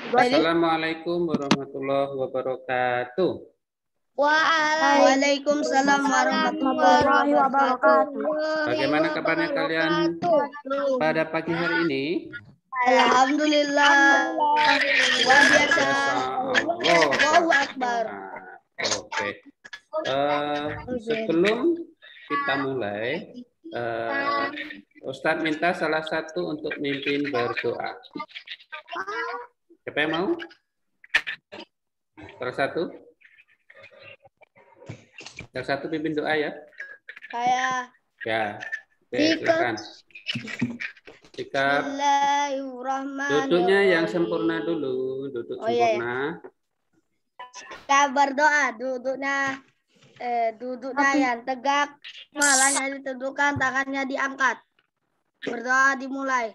Assalamualaikum warahmatullahi wabarakatuh. Waalaikumsalam warahmatullahi wabarakatuh. Bagaimana kabarnya kalian pada pagi hari ini? Alhamdulillah. Luar biasa. Allahu Akbar. Oke. Sebelum kita mulai, Ustadz minta salah satu untuk mimpin berdoa. Siapa yang mau? Salah satu pimpin doa ya. Saya. Ya. Oke, silakan. Sikap. Duduknya yang sempurna dulu, duduk sempurna. Kita berdoa, duduknya yang tegak, kepalanya ditentukan, tangannya diangkat. Berdoa dimulai.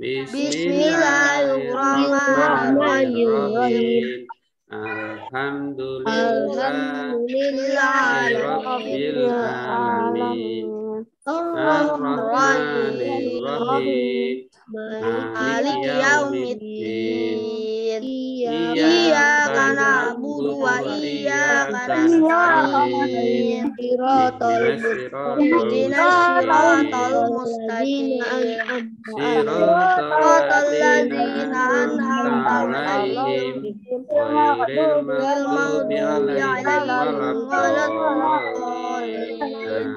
Bismillahirrahmanirrahim. Alhamdulillahirabbil alamin. Ar-Rahmanir-Rahim. Maliki yaumiddin. Iyyaka na'budu wa iyyaka nasta'in. Ihdinas siratal mustaqim. Siratal ladzina an'amta 'alaihim ghairil maghdubi 'alaihim waladdallin.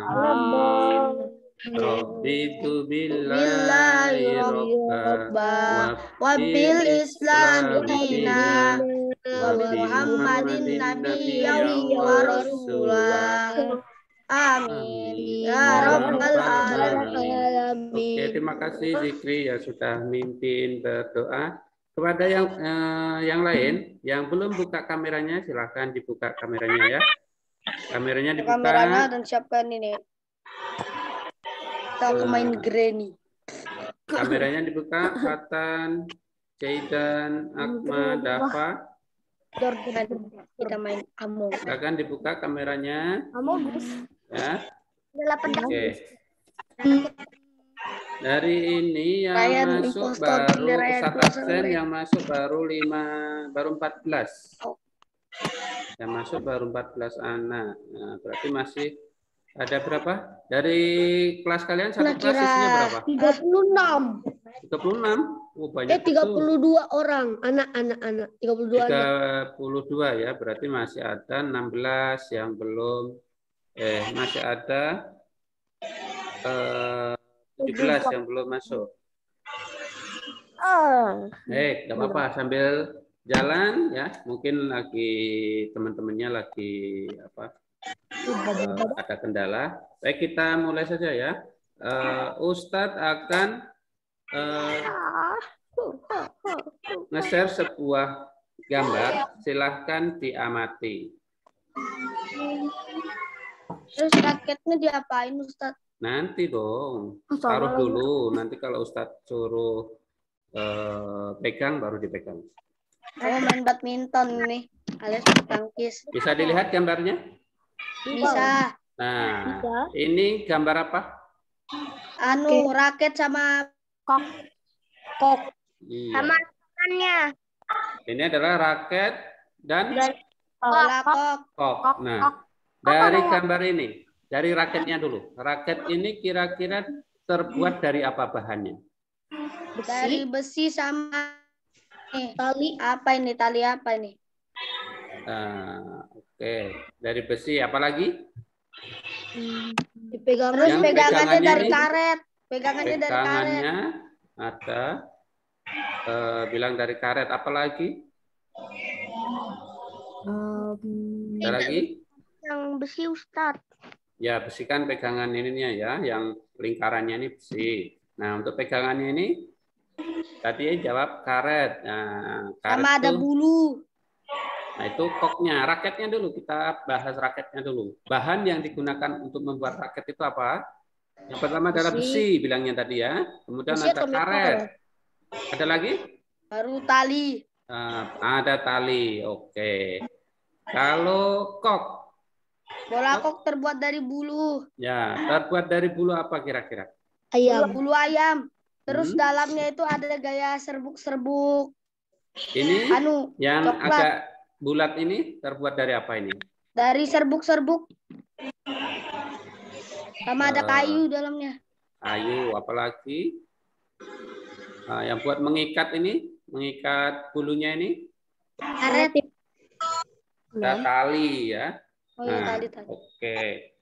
Raditu billahi robba wa bil islam dina wa bi muhammadin nabiyyan wa rasulah. Amin ya rabbal alamin. Oke, terima kasih Zikri ya sudah mimpin berdoa. Kepada yang lain yang belum buka kameranya, silahkan dibuka kameranya ya. Kameranya dibuka. Kameranya dan siapkan ini. Kita main Granny. Kameranya dibuka. Fatan, Jaidan, Akma, Dafa. Kita main Among. Silakan dibuka kameranya. Among. Ya. Oke. Dari ini yang masuk baru Ustadz absen, yang masuk baru 14. Yang masuk baru 14 anak. Nah, berarti masih ada berapa? Dari kelas kalian satu kelas isinya berapa? 36. 36? Oh, banyak 32 orang, anak-anak. 32 ya, berarti masih ada 16 yang belum. Masih ada 17 yang belum masuk. Nggak apa-apa, sambil jalan ya. Mungkin lagi teman-temannya lagi ada kendala. Baik, kita mulai saja ya. Ustadz akan nge-share sebuah gambar. Silahkan diamati. Terus raketnya diapain Ustadz? Nanti dong. Taruh dulu. Nanti kalau Ustadz suruh pegang, baru dipegang. Saya main badminton nih. Alias tangkis. Bisa dilihat gambarnya? Bisa. Nah, ini gambar apa? Raket sama kok. Iya. Sama tangannya. Ini adalah raket dan kok. Nah, dari gambar ini, dari raketnya dulu. Raket ini kira-kira terbuat dari apa bahannya? Dari besi sama tali apa ini? Tali apa ini? Oke, dari besi. Apa lagi? Pegangannya dari karet. Pegangannya dari karet. Ada. Bilang dari karet. Apa lagi? Ada lagi? Yang besi Ustadz. Ya, besi kan pegangan ininya ya. Yang lingkarannya ini besi. Nah, untuk pegangannya ini tadi jawab karet. Nah, karet sama ada bulu. Nah, itu koknya. Raketnya dulu. Kita bahas raketnya dulu. Bahan yang digunakan untuk membuat raket itu apa? Yang pertama adalah besi, bilangnya tadi ya. Kemudian besi ada karet. Ada lagi? Baru tali. Ada tali. Oke. Kalau kok? Bola kok terbuat dari bulu. Ya, terbuat dari bulu apa kira-kira? ayam. Bulu ayam. Terus dalamnya itu ada gaya serbuk-serbuk. Ini yang coklat. agak bulat ini terbuat dari apa ini? Dari serbuk-serbuk. Sama ada kayu dalamnya. Kayu, apalagi? Yang buat mengikat ini, mengikat bulunya ini? Karet. Tali ya. Oh iya, tali. Oke.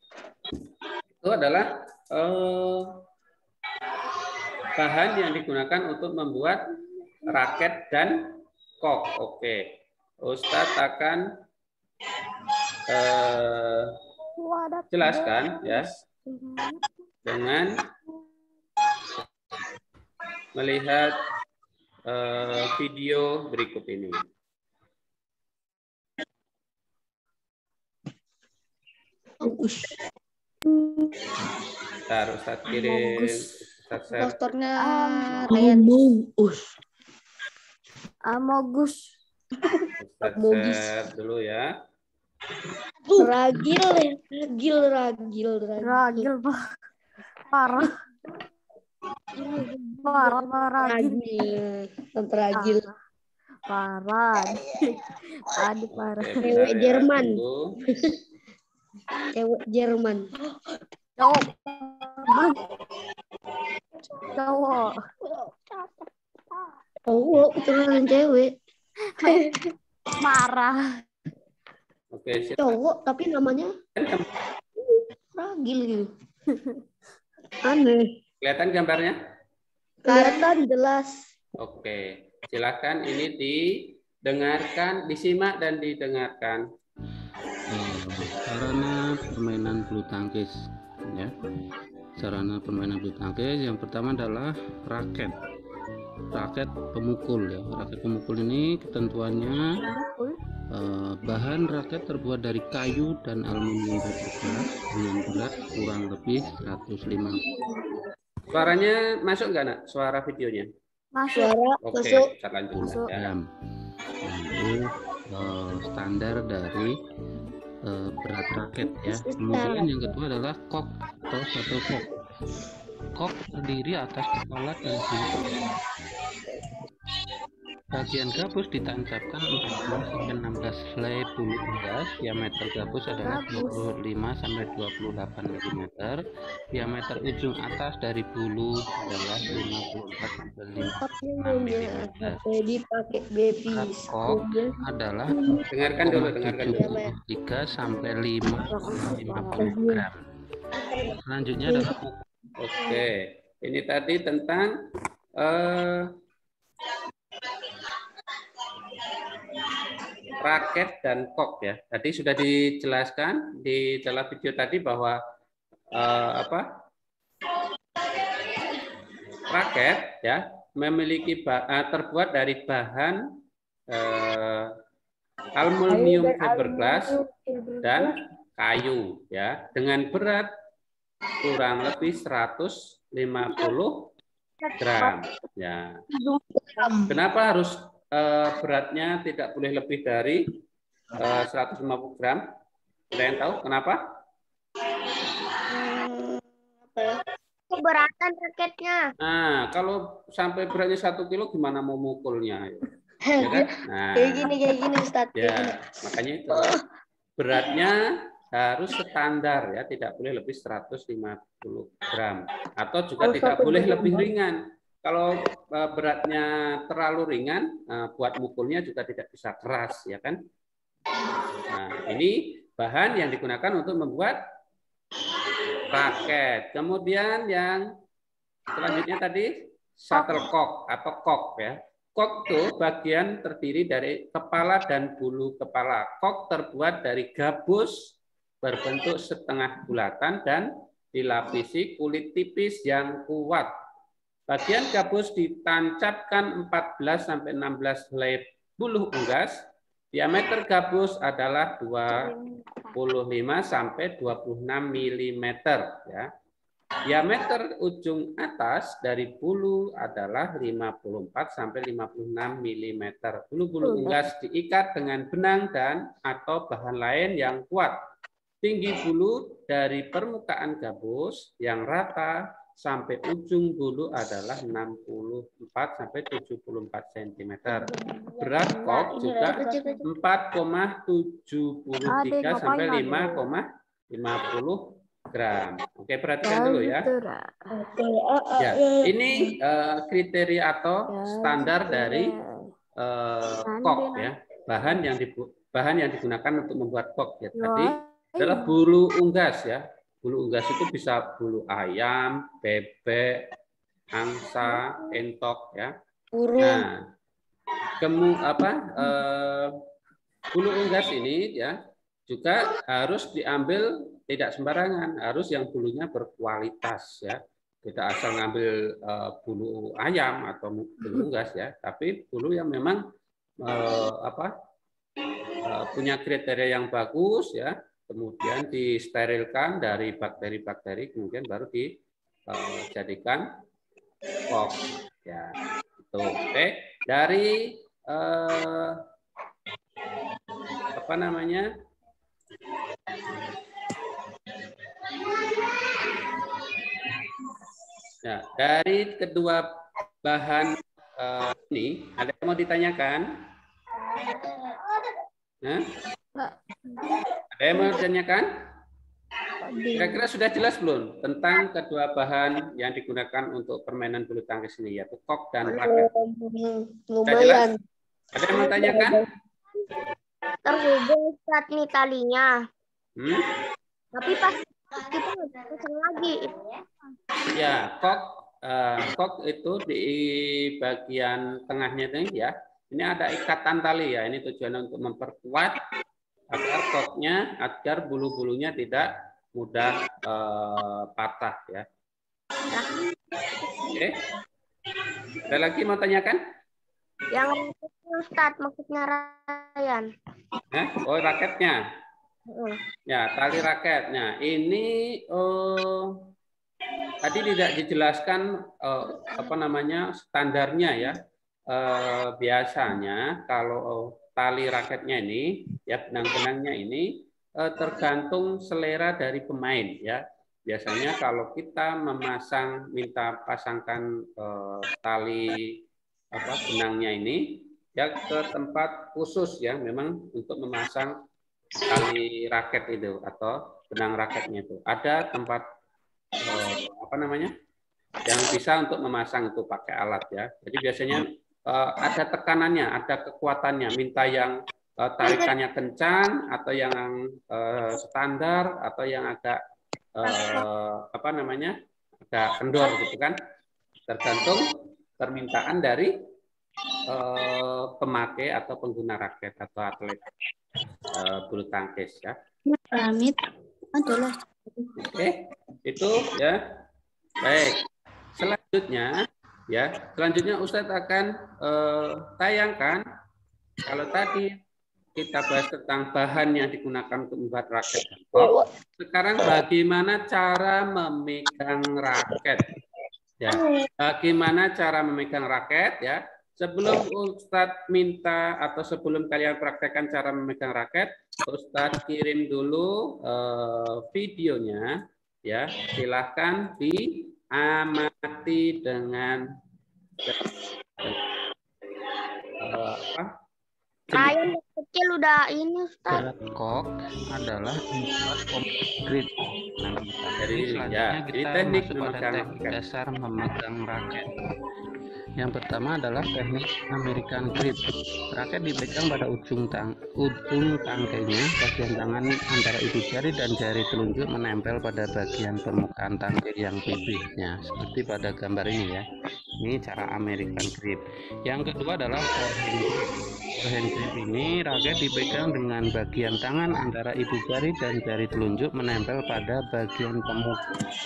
Itu adalah bahan yang digunakan untuk membuat raket dan kok. Oke. Ustadz akan jelaskan ya dengan melihat video berikut ini. Bentar, Ustadz kirim. Posternya Amogus. Ustadz share dulu ya. Ragil, Pak. Parah. Ragil. Parah. Aduh, parah. Cewek Jerman. Cewek Jerman. Cowok. Keturunan cewek. Marah. Oke, cowok tapi namanya Ragil gitu. Aneh. Kelihatan gambarnya? Kelihatan jelas. Oke, silakan ini didengarkan, disimak dan didengarkan. Sarana permainan bulu tangkis, ya. Sarana permainan bulu tangkis yang pertama adalah raket. Raket pemukul ya. Raket pemukul ini ketentuannya bahan raket terbuat dari kayu dan aluminium bergerak dengan berat kurang lebih 150. Suaranya masuk nggak, Nak? Suara videonya? Masuk. Oke, Masuk. kita lanjut saja. Itu standar dari berat raket ya. Kemudian yang kedua adalah kok atau shuttlecock. Kok terdiri atas kepala dan sayap. Bagian gabus ditancapkan 14-16 helai bulu unggas. Diameter gabus adalah 25-28 mm. Diameter ujung atas dari bulu adalah 54-56 mm. Dipakai baby. Kok adalah dengarkan dulu 73 sampai 50 gram. Selanjutnya adalah oke. Ini tadi tentang raket dan kok ya. Tadi sudah dijelaskan di dalam video tadi bahwa raket ya memiliki terbuat dari bahan aluminium fiberglass dan kayu ya dengan berat kurang lebih 150 gram ya. Kenapa harus beratnya tidak boleh lebih dari 150 gram? Ada yang tahu kenapa? Keberatan raketnya. Nah, kalau sampai beratnya 1 kilo gimana mau mukulnya? Ya kan? Nah, kayak gini Ustaz. Ya, makanya itu beratnya harus standar ya, tidak boleh lebih 150 gram atau juga tidak boleh lebih ringan. Kalau beratnya terlalu ringan, buat mukulnya juga tidak bisa keras, ya kan? Nah, ini bahan yang digunakan untuk membuat raket. Kemudian yang selanjutnya tadi shuttlecock atau kok ya. Kok itu bagian terdiri dari kepala dan bulu kepala. Kok terbuat dari gabus berbentuk setengah bulatan dan dilapisi kulit tipis yang kuat. Bagian gabus ditancapkan 14-16 helai bulu unggas. Diameter gabus adalah 25-26 mm ya. Diameter ujung atas dari bulu adalah 54-56 mm. Bulu-bulu unggas diikat dengan benang dan atau bahan lain yang kuat. Tinggi bulu dari permukaan gabus yang rata sampai ujung bulu adalah 64 sampai 74 cm. Berat kok juga 4,73 sampai 5,50 gram. Oke, perhatikan dulu ya. Ya, ini kriteria atau standar dari kok ya. Bahan yang digunakan untuk membuat kok ya. Tadi adalah bulu unggas ya. Bulu unggas itu bisa bulu ayam, bebek, angsa, entok ya. Nah, bulu unggas ini ya juga harus diambil tidak sembarangan, harus yang bulunya berkualitas ya. Tidak asal ngambil bulu ayam atau bulu unggas ya, tapi bulu yang memang punya kriteria yang bagus ya. Kemudian disterilkan dari bakteri-bakteri, kemudian baru dijadikan kok. Ya, itu. Oke. Dari Nah, dari kedua bahan ini, ada yang mau ditanyakan? Nah? Ada yang mau ditanyakan? Kira-kira sudah jelas belum tentang kedua bahan yang digunakan untuk permainan bulu tangkis ini, yaitu kok dan raket? Sudah jelas? Ada yang mau tanyakan? Terhubung Ustaz nih talinya. Tapi pas kita pasang lagi. Ya, kok itu di bagian tengahnya ini ya. Ini ada ikatan tali ya. Ini tujuannya untuk memperkuat agar koknya, agar bulu-bulunya tidak mudah patah ya. Oke. Ada lagi mau tanyakan? Yang Ustaz maksudnya Ryan. Oh, raketnya. Ya, tali raketnya. Ini tadi tidak dijelaskan standarnya ya. Biasanya kalau tali raketnya ini ya, benang-benangnya ini tergantung selera dari pemain ya. Biasanya kalau kita minta pasangkan tali benangnya ini ya ke tempat khusus ya, memang untuk memasang tali raket itu atau benang raketnya itu. Ada tempat yang bisa untuk memasang itu pakai alat ya. Jadi biasanya ada tekanannya, ada kekuatannya, minta yang tarikannya kencang atau yang standar atau yang agak agak kendor gitu kan, tergantung permintaan dari pemakai atau pengguna raket atau atlet bulu tangkis ya. Oke, itu ya. Baik. Selanjutnya Ustadz akan tayangkan, kalau tadi kita bahas tentang bahan yang digunakan untuk membuat raket. Sekarang bagaimana cara memegang raket? Ya, bagaimana cara memegang raket ya? Sebelum Ustadz minta atau sebelum kalian praktekkan cara memegang raket, Ustadz kirim dulu videonya ya. Silahkan diamati dengan Ryan kecil udah ini Ustaz. Berat kok adalah 4 grit. Nah, selanjutnya kita masuk pada teknik dasar memegang raket. Yang pertama adalah teknik American grip. Raket dipegang pada ujung tangkainya, bagian tangan antara ibu jari dan jari telunjuk menempel pada bagian permukaan tangkai yang pipihnya, seperti pada gambar ini ya. Ini cara American grip. Yang kedua adalah forehand grip. Forehand grip ini raket dipegang dengan bagian tangan antara ibu jari dan jari telunjuk menempel pada bagian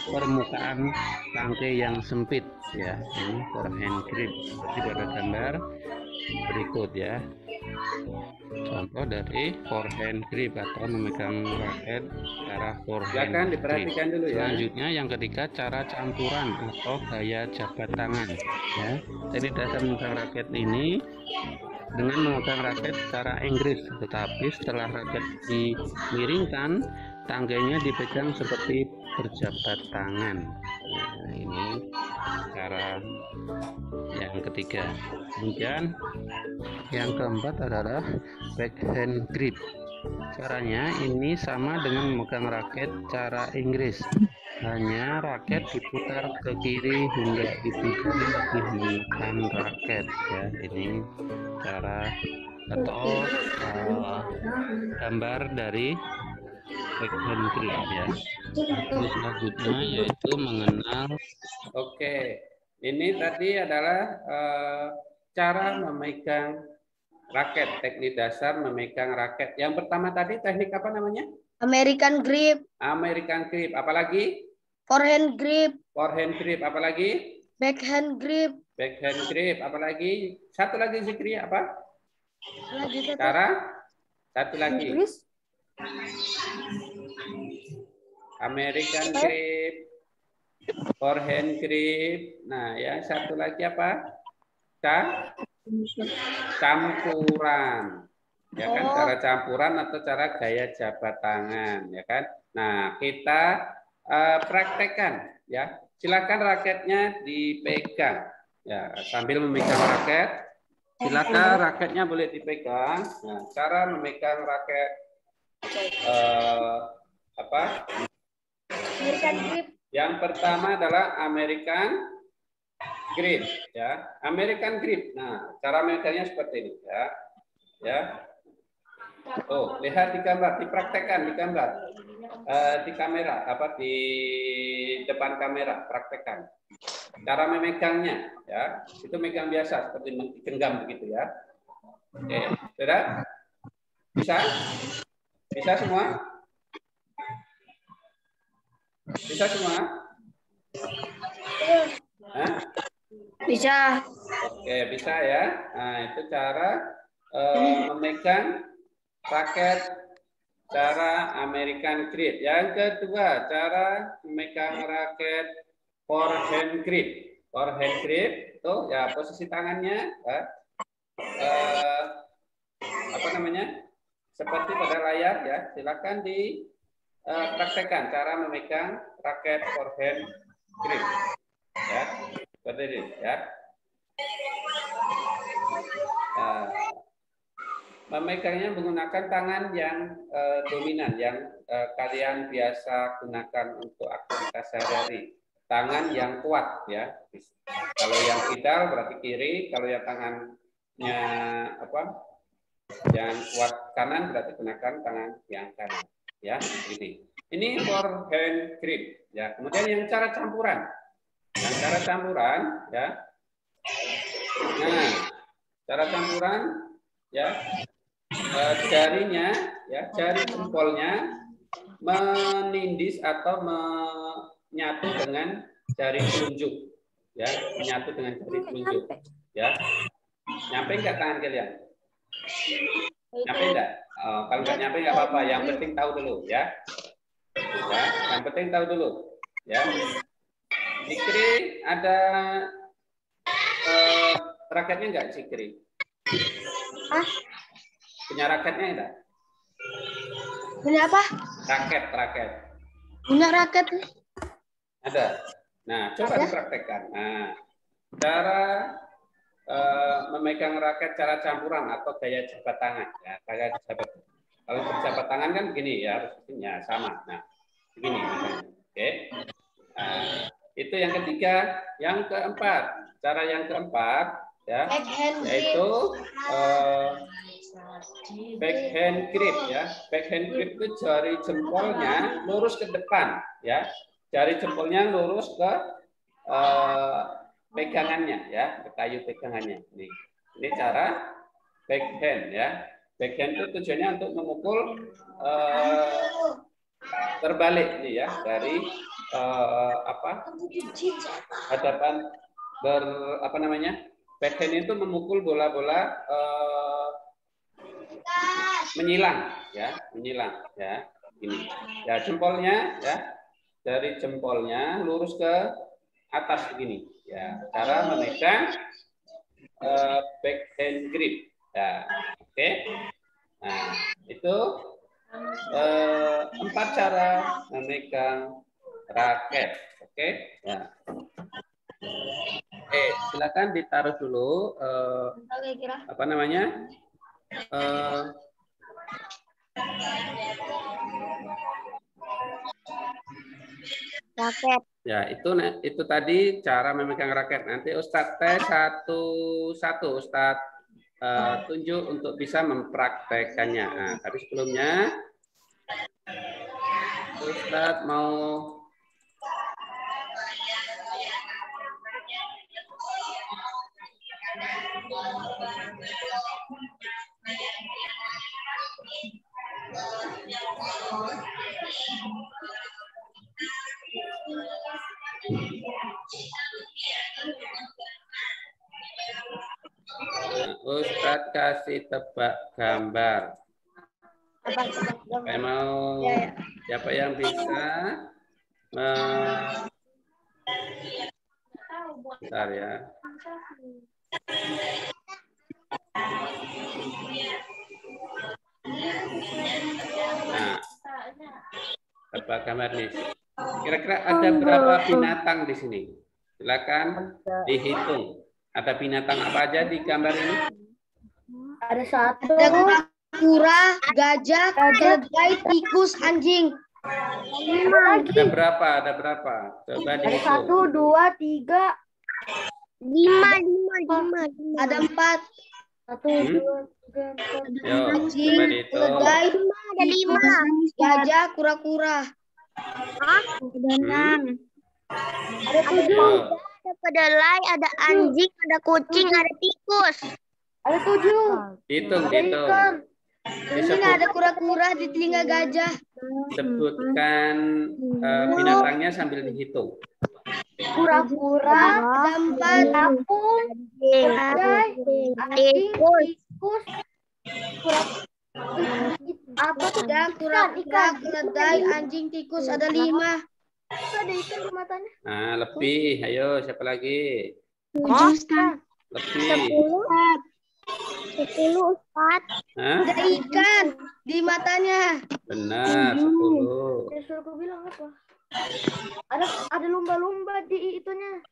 permukaan tangkai yang sempit ya. Ini forehand grip seperti pada gambar berikut ya. Contoh dari forehand grip atau memegang raket cara forehand grip. Dulu ya. Selanjutnya yang ketiga, cara campuran atau gaya jabat tangan ya. Jadi dasar memegang raket ini dengan memegang raket secara Inggris, tetapi setelah raket dimiringkan, tangganya dipegang seperti berjabat tangan. Nah, ini cara yang ketiga. Kemudian yang keempat adalah backhand grip. Caranya ini sama dengan memegang raket cara Inggris. Hanya raket diputar ke kiri hingga ibu jari lebih menekan raket. Ya, ini cara atau gambar dari backhand grip ya. Terus selanjutnya yaitu mengenal. Oke, ini tadi adalah cara memegang raket, teknik dasar memegang raket. Yang pertama tadi teknik apa namanya? American grip. American grip. Apalagi? Forehand grip. Forehand grip. Apalagi? Backhand grip. Backhand grip. Apalagi? Satu lagi Zikri apa? Lagi satu. Cara? Satu lagi. American grip. Forehand grip. Nah, yang satu lagi apa? Campuran. Ya kan, cara campuran atau cara gaya jabat tangan, ya kan? Nah, kita praktekkan ya. Silakan raketnya dipegang. Ya, sambil memegang raket, silakan raketnya boleh dipegang. Nah, cara memegang raket American grip. Yang pertama adalah American grip ya. American grip. Nah, cara megangnya seperti ini ya. Ya. Oh, lihat di gambar, dipraktekkan di gambar. Di kamera di depan kamera, praktekkan. Cara memegangnya ya. Itu megang biasa seperti menggenggam begitu ya. Oke, sudah? Bisa? Bisa semua? Bisa semua? Hah? Bisa. Oke, bisa ya. Nah, itu cara memegang raket cara American grip. Yang kedua, cara memegang raket forehand grip. Forehand grip itu ya posisi tangannya ya, seperti pada layar ya. Silakan dipraktekkan cara memegang raket forehand grip. Ya, seperti ini ya. Memegangnya menggunakan tangan yang dominan, yang kalian biasa gunakan untuk aktivitas sehari-hari. Tangan yang kuat ya. Kalau yang kidal berarti kiri, kalau yang tangannya yang kuat kanan berarti gunakan tangan yang kanan. Ya, ini. Ini forehand grip. Ya. Kemudian yang cara campuran. Yang cara campuran, ya. Nah, cara campuran, ya. Jarinya, ya, jari jempolnya menindis atau menyatu dengan jari telunjuk, ya, menyatu dengan jari telunjuk, ya. Nyampe nggak tangan kalian? Nyampe nggak? Kalau nggak nyampe nggak apa-apa. Yang penting tahu dulu, ya. Ya, yang penting tahu dulu, ya. Zikri ada raketnya nggak, Zikri? Punya raketnya enggak? Punya apa? Raket. Punya raket. Ada. Nah, coba dipraktekkan. Nah, cara memegang raket cara campuran atau gaya jabat tangan. Ya, gaya jabat. Kalau berjabat tangan kan begini ya, posisinya sama. Nah, begini. Oke. Nah, itu yang ketiga. Yang keempat, cara yang keempat, ya, yaitu backhand grip ya. Backhand grip itu jari jempolnya lurus ke depan ya. Jari jempolnya lurus ke pegangannya ya, ke kayu pegangannya. Ini cara backhand ya. Backhand itu tujuannya untuk memukul terbalik nih ya, dari hadapan backhand itu memukul bola-bola menyilang ya, ini ya, jempolnya ya, dari jempolnya lurus ke atas begini ya, cara memegang backhand grip ya. Oke. Nah, itu 4 cara memegang raket. Oke, ya. Oke, silakan ditaruh dulu apa namanya? Raket. Ya, itu tadi cara memegang raket. Nanti Ustadz tes satu-satu Ustadz tunjuk untuk bisa mempraktekannya. Nah, tapi sebelumnya Ustadz mau Ustadz kasih tebak gambar. Saya mau siapa yang bisa bentar ya. Nah, tebak gambar nih. Kira-kira ada berapa binatang di sini? Silakan dihitung. Ada binatang apa aja di gambar ini? Ada satu. Ada kura, gajah, keledai, tikus, anjing. 5 lagi. Ada berapa? Ada berapa? Coba dihitung. 1, 2, 3, 5. Ada 4. 1, 2, 3, 4. Yo, Anjing, coba dihitung. keledai, ada 5. Gajah, kura-kura. Ada 6. Ada 7. Ada kedelai, ada anjing, ada kucing, ada tikus. Ada 7. Hitung. Di sini ada kura-kura di telinga gajah. Sebutkan binatangnya sambil dihitung. Kura-kura, ada 4. Kapung, keledai, anjing, tikus. Apa tuh? Kura-kura, keledai, anjing, tikus, ada 5. Ada ikan di matanya. Nah, lebih. Ayo, siapa lagi? 7, Ustaz. Lebih. 10, Ustaz. Hah? Ada ikan di matanya. Benar, 10. Ya, suruh gue bilang apa? Ada lumba-lumba di itunya.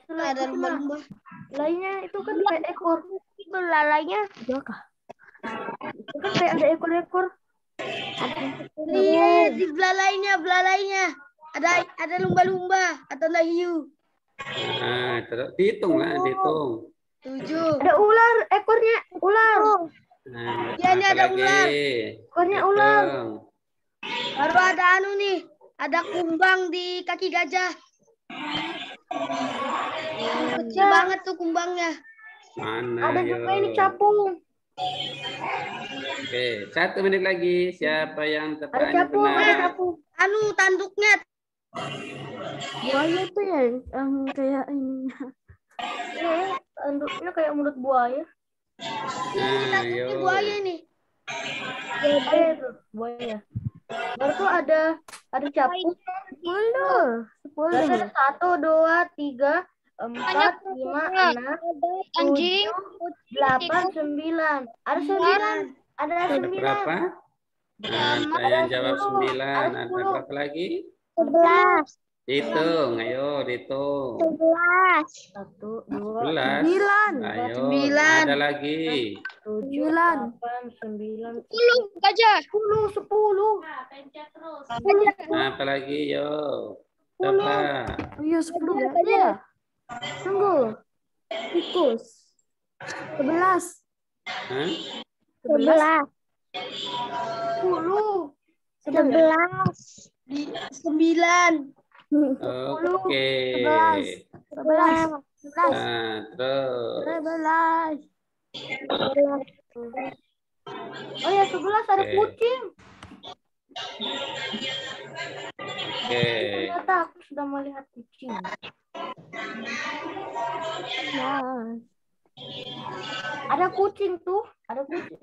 Ada lumba-lumba. Lainnya itu kan kayak ekor. Itu lalainya. Berapa? Itu kan kayak ada ekor-ekor. Lihat di belalainya. Ada lumba-lumba atau lahiu. Nah, terus dihitung lah, dihitung. 7. Ada ular, ekornya ular. Nah, Ya, ini ada lagi. ular. Ekornya ular. Baru ada nih. Ada kumbang di kaki gajah. Kecil banget tuh kumbangnya. Mana? Ada juga ini capung. Oke, 1 menit lagi. Siapa yang Ada tepatnya capung, ada benar? capung. Tanduknya. Buaya tuh ya yang kayak ini. Iya, tanduknya kayak mulut buaya. Nah, Ini yo. buaya nih. Buaya tuh, buaya. Baru tuh ada capung. 10. Berarti ada 1, 2, 3, 4, 5, 6, 7, 8, 9. Ada 9. Ada Ada 9. berapa? Nah, saya yang jawab 9. Ada berapa lagi? 11. Hitung, ayo dihitung. 11. 1, 2, 11. 9. Ayo, 9. ada lagi. 7, 8, 9, 10 gajah. 10. Nah, apa lagi, yo. Coba. Oh iya 10 ya. Tunggu. Tikus. 11. Hah? 11. 10. 11. 9. Oke. 11. Nah, terus. 11. Oh ya 11 ada Oke. kucing. Oke. Ternyata aku sudah melihat kucing. Ada kucing tuh, ada kucing.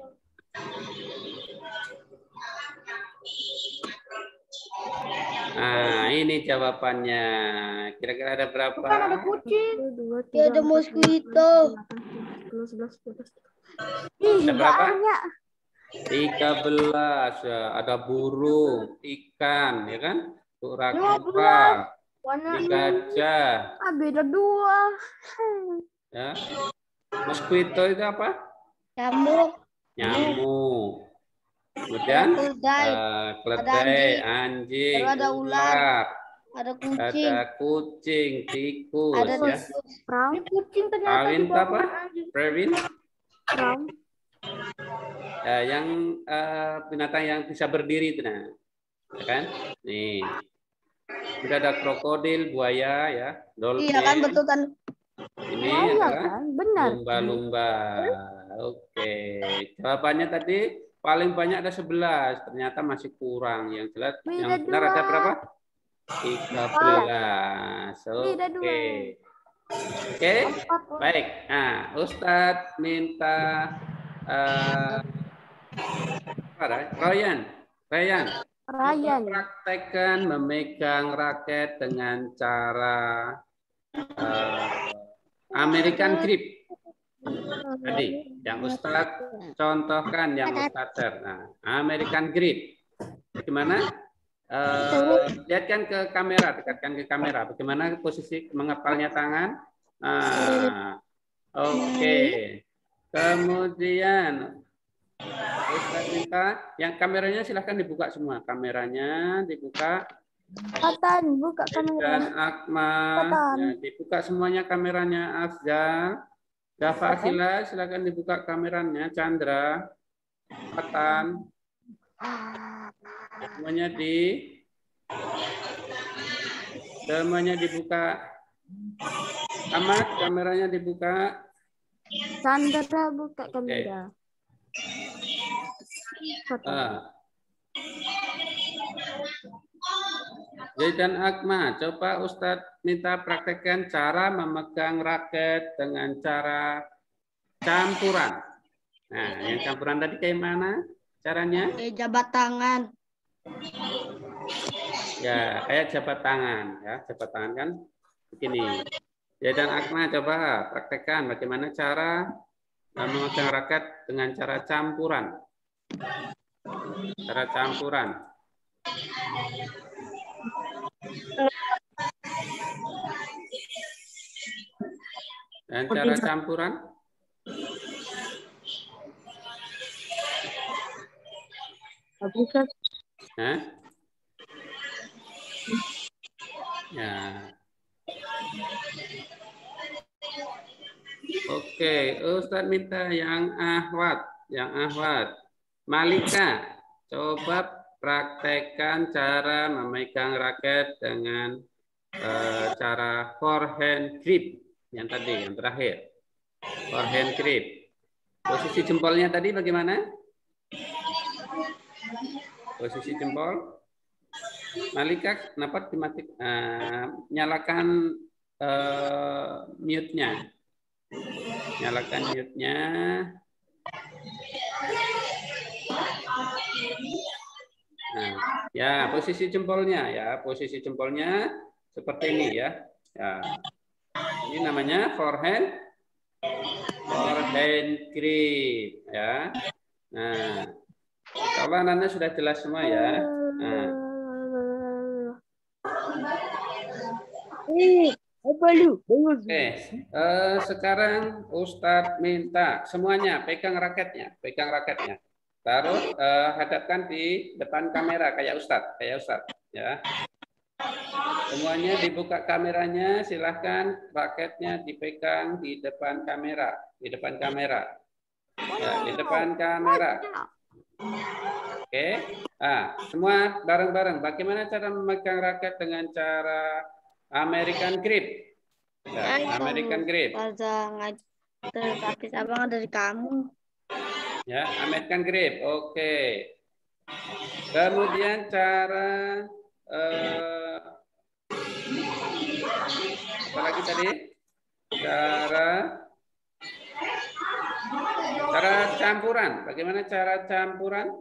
Nah, ini jawabannya. Kira-kira ada berapa? Bukan ada kucing. 2, 3, Ya, ada mosquito. 11, 12. Ada berapa? 13 ya. Ada burung, ikan, ya kan? kura-kura, gajah. Beda 2. Ya. Mosquito itu apa? Nyamuk. Nyamuk. Kemudian keledai, anjing, ada ular, ada kucing, tikus, ada ya. Ini kucing ternyata Kawin di bawah apa? anjing. Prewin? Ya, yang binatang yang bisa berdiri itu, nah, ya kan? Nih, sudah ada krokodil, buaya, ya, dolphin. Iya kan, betul kan? Ini adalah Kan? Benar. lumba-lumba. Oke, jawabannya tadi paling banyak ada 11, ternyata masih kurang. Yang jelas yang benar ada berapa? 13. Oke. Oke, baik. Nah, Ustadz minta Ryan, praktekkan memegang raket dengan cara American grip. Tadi yang Ustadz contohkan, yang Ustadz nah, American grip. Bagaimana? Lihatkan ke kamera, dekatkan ke kamera. Bagaimana posisi mengepalnya tangan? Oke. Kemudian Ustadz minta yang kameranya silahkan dibuka semua. Kameranya dibuka. Patan, buka kamera. Dan Akma, ya, dibuka semuanya kameranya. Afzal, Dafasila, silakan dibuka kameranya. Chandra, Patan, semuanya dibuka. Ahmad, kameranya dibuka. Chandra, buka kamera. Dan Akma, coba Ustadz minta praktekkan cara memegang raket dengan cara campuran. Nah, yang campuran tadi kayak mana caranya? Jabat tangan. Ya, kayak jabat tangan. Ya, jabat tangan kan begini. Dan Akma, coba praktekkan bagaimana cara memegang raket dengan cara campuran. Cara campuran. Dan cara campuran? Hah? Ya. Oke, Ustadz minta yang Ahwat. Malika, coba praktekkan cara memegang raket dengan cara forehand grip yang tadi, yang terakhir. Forehand grip. Posisi jempolnya tadi bagaimana? Posisi jempol. Malika, kenapa dimatikan? Nyalakan mute-nya. Nyalakan mute-nya. Nah, ya posisi jempolnya ya, posisi jempolnya seperti ini ya. Ya. Ini namanya forehand grip ya. Nah, kalau Anda sudah jelas semua ya. Nah. Oke, sekarang Ustadz minta semuanya pegang raketnya. Taruh, hadapkan di depan kamera kayak Ustadz, ya. Semuanya dibuka kameranya, silahkan raketnya dipegang di depan kamera, Ya, di depan kamera. Oke, semua bareng-bareng. Bagaimana cara memegang raket dengan cara American grip? Ya, American grip. Tapi abang dari kamu. Ya, American grip. Oke. Kemudian cara apa lagi tadi? Cara campuran. Bagaimana cara campuran?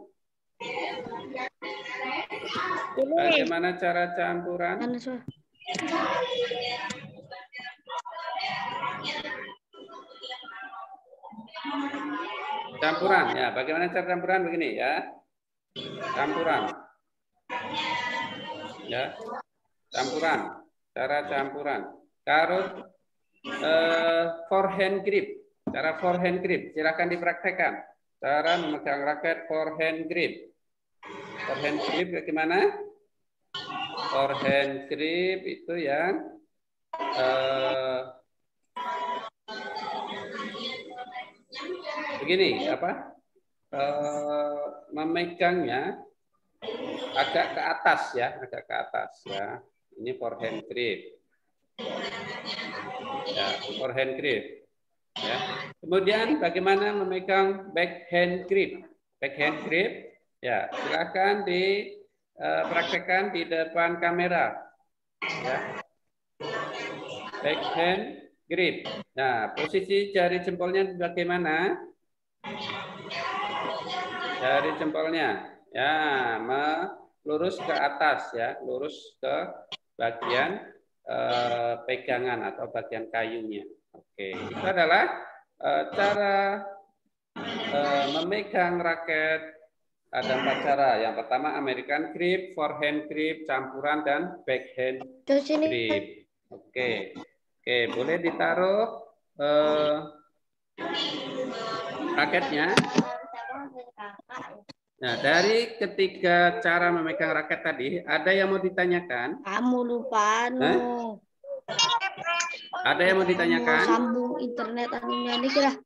Bagaimana cara campuran? Campuran ya, bagaimana cara campuran begini ya? Campuran. ya. Campuran, cara campuran. Kalau forehand grip, cara forehand grip, silakan dipraktekkan. Cara memegang raket forehand grip. Forehand grip bagaimana? Forehand grip itu yang begini, apa? Memegangnya agak ke atas ya, agak ke atas ya. Ini forehand grip. Ya, forehand grip. Ya. Kemudian bagaimana memegang backhand grip? Backhand grip, ya silakan dipraktekkan di depan kamera. Ya. Backhand grip. Nah, posisi jari jempolnya bagaimana? Jari jempolnya, ya, lurus ke atas ya, lurus ke bagian pegangan atau bagian kayunya. Oke, itu adalah cara memegang raket. Ada 4 cara. Yang pertama American grip, forehand grip, campuran, dan backhand grip. Oke, oke, boleh ditaruh raketnya. Nah, dari ketiga cara memegang raket tadi, ada yang mau ditanyakan? Kamu lupa Ada yang mau ditanyakan? Mau sambung internet anunya ini kira.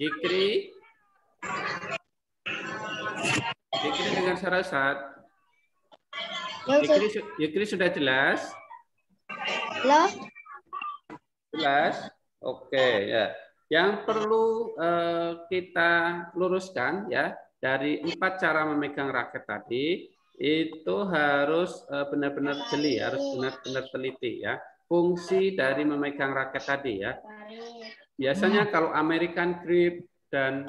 Jikri dengan Sarasat. Jikri sudah jelas? Halo? Jelas? Oke, ya. Yang perlu kita luruskan ya, dari 4 cara memegang raket tadi, itu harus benar-benar jeli, harus benar-benar teliti ya. Fungsi dari memegang raket tadi ya. Biasanya kalau American grip dan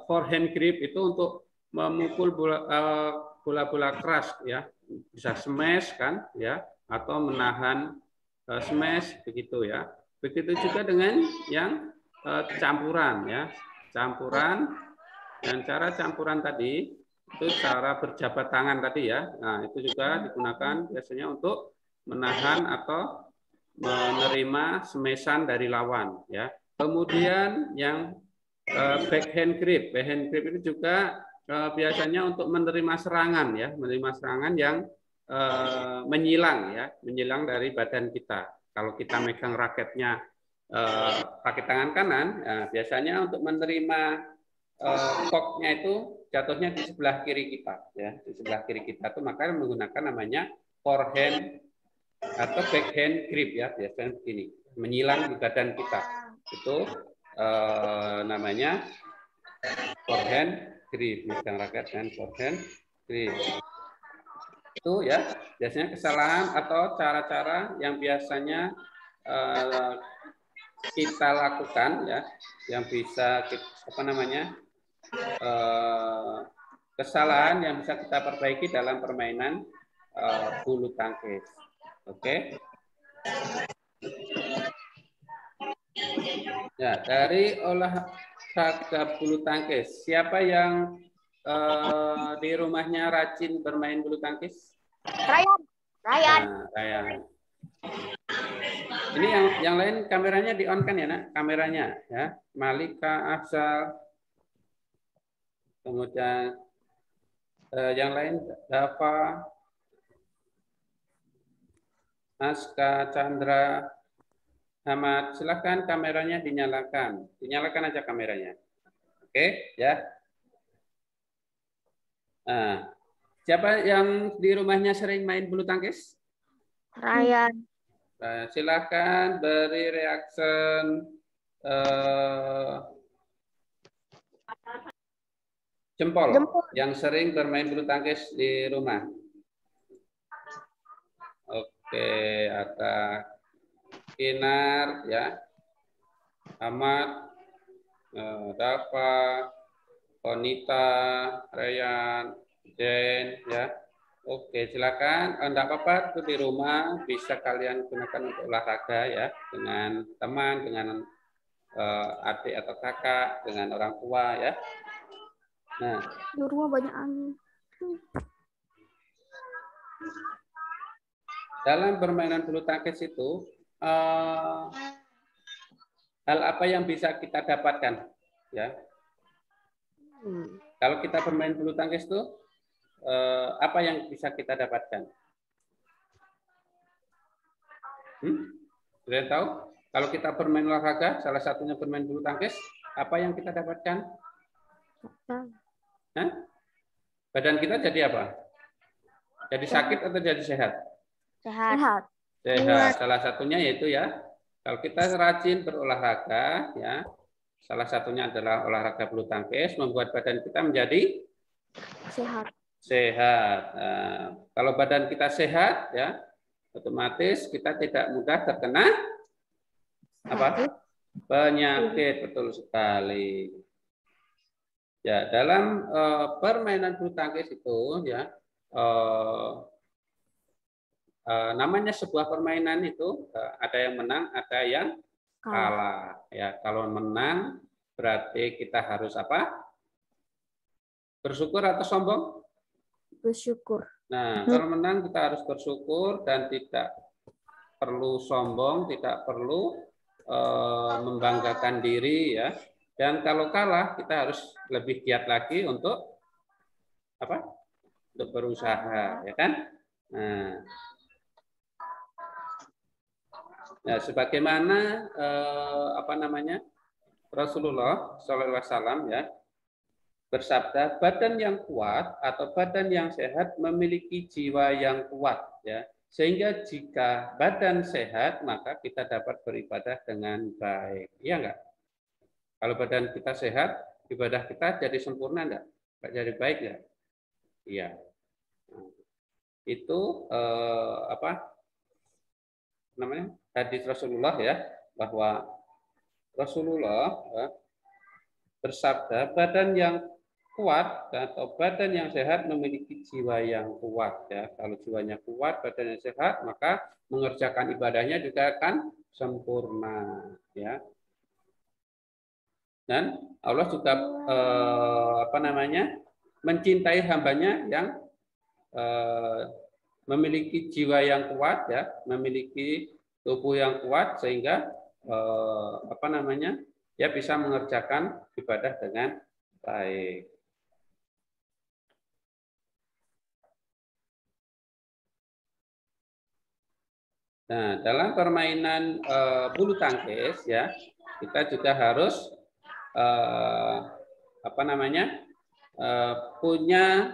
forehand grip itu untuk memukul bola-bola keras ya, bisa smash kan ya, atau menahan smash begitu ya. Begitu juga dengan yang campuran ya, campuran, dan cara campuran tadi itu cara berjabat tangan tadi ya. Nah, itu juga digunakan biasanya untuk menahan atau menerima smashan dari lawan ya. Kemudian yang backhand grip itu juga biasanya untuk menerima serangan ya, menerima serangan yang menyilang ya, menyilang dari badan kita. Kalau kita megang raketnya pakai tangan kanan, nah, biasanya untuk menerima koknya itu jatuhnya di sebelah kiri kita ya, di sebelah kiri kita tuh maka menggunakan namanya forehand atau backhand grip ya, biasanya begini, menyilang di badan kita. Itu namanya forehand grip, megang raket dan forehand grip. Itu ya, biasanya kesalahan atau cara-cara yang biasanya kita lakukan ya, yang bisa kesalahan yang bisa kita perbaiki dalam permainan bulu tangkis. Oke. Ya, dari olahraga bulu tangkis, siapa yang di rumahnya rajin bermain bulu tangkis? Ryan. Nah, Ryan. Ini yang lain kameranya di on kan ya nak? Kameranya ya. Malika, Afsal, kemudian yang lain Dava, Aska, Chandra, Ahmad. Silakan kameranya dinyalakan. Dinyalakan aja kameranya. Oke ya. Nah, siapa yang di rumahnya sering main bulu tangkis? Ryan. Nah, silakan beri reaction jempol yang sering bermain bulu tangkis di rumah. Oke, ada Kinar ya, Ahmad, Dava, Konita, Ryan, Jen ya. Oke, silakan. Enggak apa-apa, itu di rumah bisa kalian gunakan untuk olahraga ya, dengan teman, dengan adik atau kakak, dengan orang tua ya. Nah, di rumah banyak angin. dalam permainan bulu tangkis itu hal apa yang bisa kita dapatkan? Ya, kalau kita bermain bulu tangkis itu apa yang bisa kita dapatkan? Sudah tahu? Kalau kita bermain olahraga, salah satunya bermain bulu tangkis, apa yang kita dapatkan? Hah? Badan kita jadi apa? Jadi sakit atau jadi sehat? Sehat. Sehat. Salah satunya yaitu ya, kalau kita rajin berolahraga, ya, salah satunya adalah olahraga bulu tangkis, membuat badan kita menjadi Sehat. Sehat. Nah, kalau badan kita sehat, ya, otomatis kita tidak mudah terkena apa? Penyakit. Betul sekali. Ya, dalam permainan bulu tangkis itu, ya, namanya sebuah permainan itu ada yang menang, ada yang kalah. Ya, kalau menang berarti kita harus apa? Bersyukur atau sombong? Bersyukur. Nah, kalau menang kita harus bersyukur dan tidak perlu sombong, tidak perlu membanggakan diri, ya. Dan kalau kalah kita harus lebih giat lagi untuk apa? Untuk berusaha, ya kan? Nah, sebagaimana apa namanya? Rasulullah SAW, ya, bersabda, badan yang kuat atau badan yang sehat memiliki jiwa yang kuat, ya. Sehingga jika badan sehat, maka kita dapat beribadah dengan baik. Iya enggak? Kalau badan kita sehat, ibadah kita jadi sempurna enggak? Jadi baik enggak? Iya. Itu apa namanya? Hadis Rasulullah, ya, bahwa Rasulullah bersabda, badan yang kuat atau badan yang sehat memiliki jiwa yang kuat, ya. Kalau jiwanya kuat, badannya sehat, maka mengerjakan ibadahnya juga akan sempurna, ya. Dan Allah juga apa namanya? Mencintai hambanya yang memiliki jiwa yang kuat, ya, memiliki tubuh yang kuat sehingga apa namanya? Ya, bisa mengerjakan ibadah dengan baik. Nah, dalam permainan bulu tangkis, ya, kita juga harus apa namanya? Punya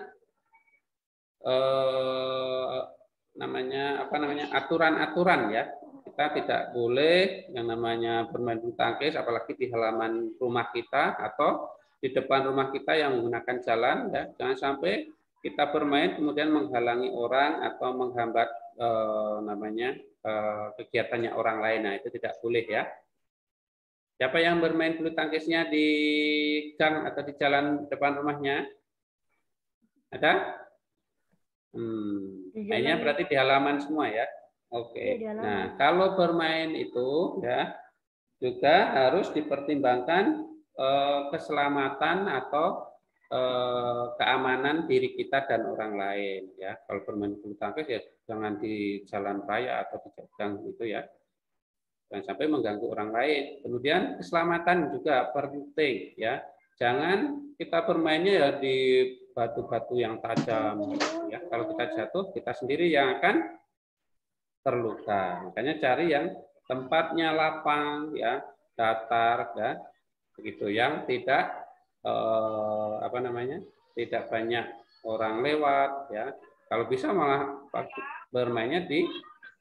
namanya apa namanya? Aturan-aturan, ya. Kita tidak boleh yang namanya bermain bulu tangkis apalagi di halaman rumah kita atau di depan rumah kita yang menggunakan jalan, ya. Jangan sampai kita bermain kemudian menghalangi orang atau menghambat namanya kegiatannya orang lain. Nah, itu tidak boleh, ya. Siapa yang bermain bulu tangkisnya di gang atau di jalan depan rumahnya? Ada? Kayaknya berarti di halaman semua, ya. Oke. Nah, kalau bermain itu, ya, juga harus dipertimbangkan keselamatan atau keamanan diri kita dan orang lain, ya. Kalau bermain bulu tangkis, ya, jangan di jalan raya atau di gang itu, ya. Jangan sampai mengganggu orang lain. Kemudian keselamatan juga penting, ya. Jangan kita bermainnya ya di batu-batu yang tajam, ya. Kalau kita jatuh, kita sendiri yang akan terluka. Makanya cari yang tempatnya lapang, ya, datar, ya, begitu, yang tidak apa namanya? Tidak banyak orang lewat, ya. Kalau bisa malah bermainnya di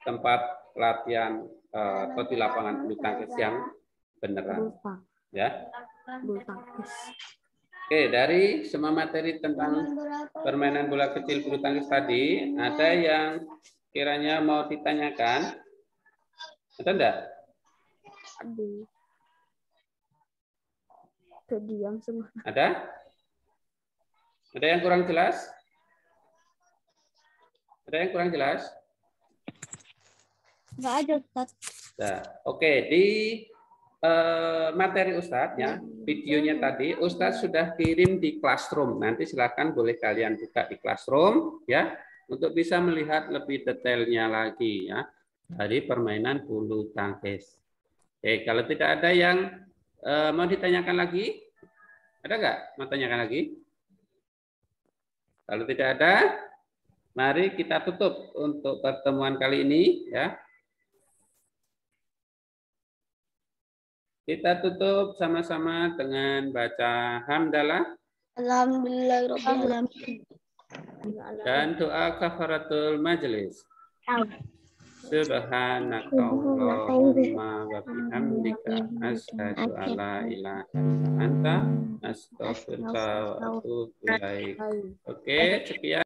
tempat latihan atau di lapangan bulu tangkis yang beneran, ya. Oke, dari semua materi tentang permainan bola kecil bulu tangkis tadi, ada yang kiranya mau ditanyakan? Ada enggak? Terdiam semua. Ada? Ada yang kurang jelas? Ada yang kurang jelas? Enggak ada, Ustaz. Nah, oke, di materi Ustadz, ya, videonya tadi Ustadz sudah kirim di Classroom. Nanti silakan boleh kalian buka di Classroom, ya. untuk bisa melihat lebih detailnya lagi ya dari permainan bulu tangkis. Oke, kalau tidak ada yang mau ditanyakan lagi, ada nggak mau tanyakan lagi? Kalau tidak ada, mari kita tutup untuk pertemuan kali ini ya. Kita tutup sama-sama dengan baca hamdalah Alhamdulillahirabbil dan doa kafaratul majelis. Subhanakallahumma wa bihamdika asyhadu alla ilaha illa anta astaghfiruka wa atubu ilaik. Oke, sekian.